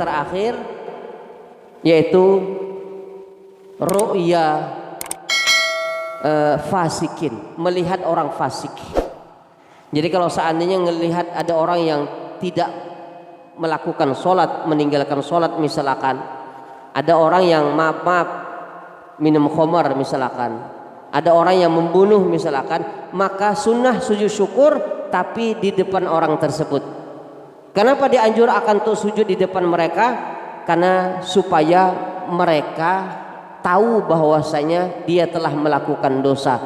terakhir, yaitu ru'ya fasikin, melihat orang fasik. Jadi kalau seandainya melihat ada orang yang tidak melakukan sholat, meninggalkan sholat misalkan, ada orang yang maaf minum khamar misalkan, ada orang yang membunuh misalkan, maka sunnah sujud syukur tapi di depan orang tersebut. Kenapa dianjurkan untuk sujud di depan mereka? Karena supaya mereka tahu bahwasanya dia telah melakukan dosa.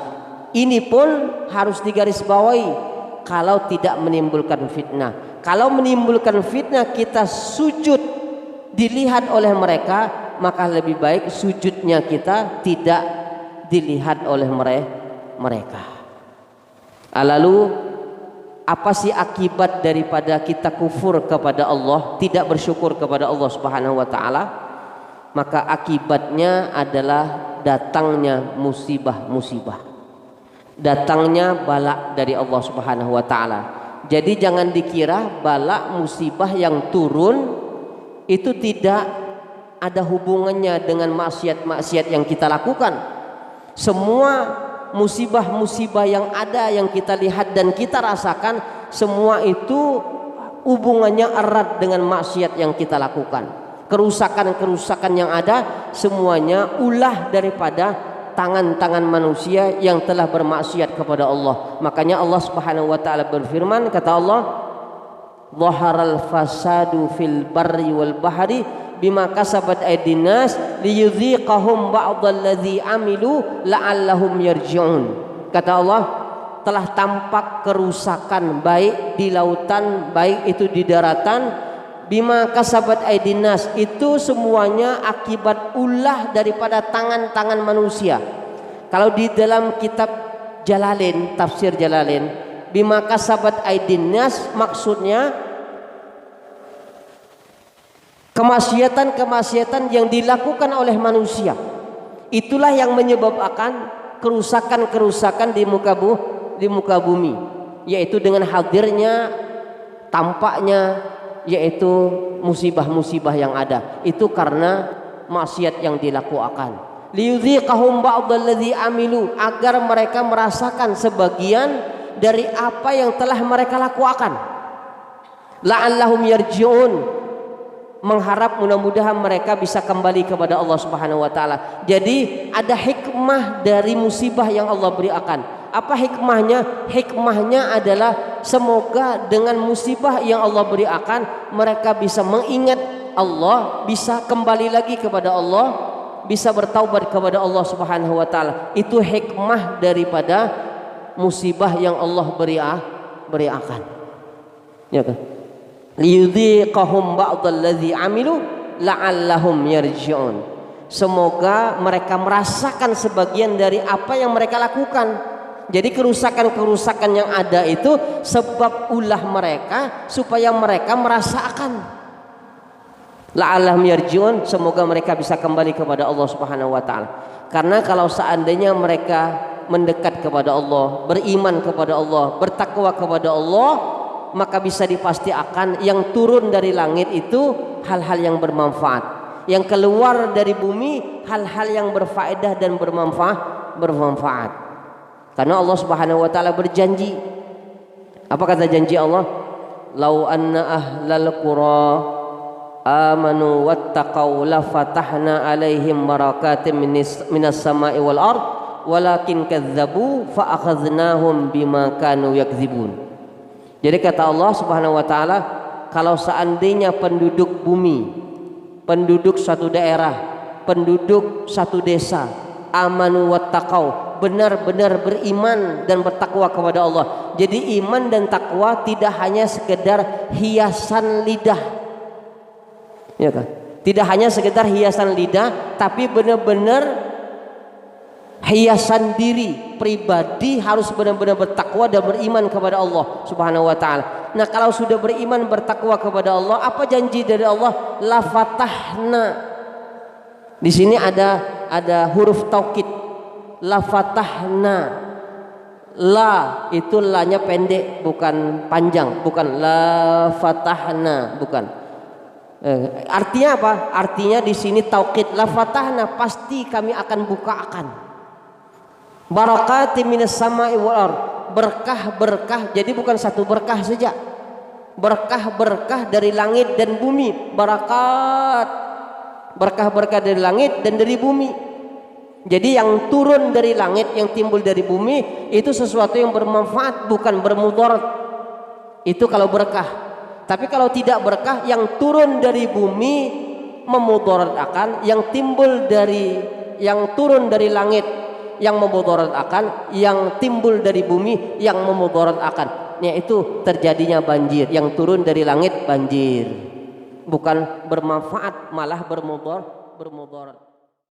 Ini pun harus digarisbawahi kalau tidak menimbulkan fitnah. Kalau menimbulkan fitnah kita sujud dilihat oleh mereka, maka lebih baik sujudnya kita tidak dilihat oleh mereka. Lalu apa sih akibat daripada kita kufur kepada Allah, tidak bersyukur kepada Allah Subhanahu wa taala? Maka akibatnya adalah datangnya musibah-musibah, datangnya bala dari Allah Subhanahu wa taala. Jadi jangan dikira bala musibah yang turun itu tidak ada hubungannya dengan maksiat-maksiat yang kita lakukan. Semua musibah-musibah yang ada, yang kita lihat dan kita rasakan, semua itu hubungannya erat dengan maksiat yang kita lakukan. Kerusakan-kerusakan yang ada semuanya ulah daripada tangan-tangan manusia yang telah bermaksiat kepada Allah. Makanya Allah Subhanahu wa taala berfirman, kata Allah, "Dhaharal fasadu fil barri wal bahri bima kasabat aydin nas liyudhiqahum ba'dalladzi amilu la'allahum yarji'un." Kata Allah, telah tampak kerusakan baik di lautan, baik itu di daratan, bima kasabat aydin nas, itu semuanya akibat ulah daripada tangan-tangan manusia. Kalau di dalam kitab Jalalain, tafsir Jalalain, bima kasabat aydin nas maksudnya kemaksiatan-kemaksiatan yang dilakukan oleh manusia. Itulah yang menyebabkan kerusakan-kerusakan di muka bumi, yaitu dengan hadirnya, tampaknya, yaitu musibah-musibah yang ada. Itu karena maksiat yang dilakukan. Liyudhiqahum ba'dalladzi amilu, agar mereka merasakan sebagian dari apa yang telah mereka lakukan. La'allahum yarji'un, mengharap mudah-mudahan mereka bisa kembali kepada Allah Subhanahu wa taala. Jadi ada hikmah dari musibah yang Allah berikan. Apa hikmahnya? Hikmahnya adalah semoga dengan musibah yang Allah berikan mereka bisa mengingat Allah, bisa kembali lagi kepada Allah, bisa bertaubat kepada Allah Subhanahu wa taala. Itu hikmah daripada musibah yang Allah berikan. Ya kan? Liyudhiqahum ba'dalladzi amilu la'allahum yarji'un. Semoga mereka merasakan sebagian dari apa yang mereka lakukan. Jadi kerusakan-kerusakan yang ada itu sebab ulah mereka supaya mereka merasakan. La'allahum yarji'un, semoga mereka bisa kembali kepada Allah Subhanahu wa taala. Karena kalau seandainya mereka mendekat kepada Allah, beriman kepada Allah, bertakwa kepada Allah, maka bisa dipastikan yang turun dari langit itu hal-hal yang bermanfaat, yang keluar dari bumi hal-hal yang berfaedah dan bermanfaat. Karena Allah Subhanahu wa taala berjanji. Apa kata janji Allah? Lau anna ahlal qura amanu wattaqau la fatahna alaihim barakatim minas sama'i wal ard walakin kadzdzabu fa akhadznahum bima kanu yakdzibun. Jadi kata Allah Subhanahu wa taala, kalau seandainya penduduk bumi, penduduk satu daerah, penduduk satu desa, amanu wattaqau, benar-benar beriman dan bertakwa kepada Allah. Jadi iman dan takwa tidak hanya sekedar hiasan lidah, ya kan? Tidak hanya sekedar hiasan lidah, tapi benar-benar hiasan diri pribadi, harus benar-benar bertakwa dan beriman kepada Allah Subhanahu wa taala. Nah, kalau sudah beriman bertakwa kepada Allah, apa janji dari Allah? La fatahna. Di sini ada huruf taukid. La fatahna. La itu la-nya pendek, bukan panjang, bukan la fatahna, bukan. Artinya apa? Artinya di sini taukid, la fatahna, pasti kami akan bukakan. Barakati minas sama'i wal ardh, berkah-berkah. Jadi bukan satu berkah saja, berkah-berkah dari langit dan bumi. Barakat, berkah-berkah dari langit dan dari bumi. Jadi yang turun dari langit, yang timbul dari bumi itu sesuatu yang bermanfaat, bukan bermudarat. Itu kalau berkah. Tapi kalau tidak berkah, yang turun dari bumi memudaratkan, yang timbul dari, yang turun dari langit yang memudaratkan, yang timbul dari bumi yang memudaratkan. Yaitu terjadinya banjir, yang turun dari langit banjir, bukan bermanfaat malah bermudarat.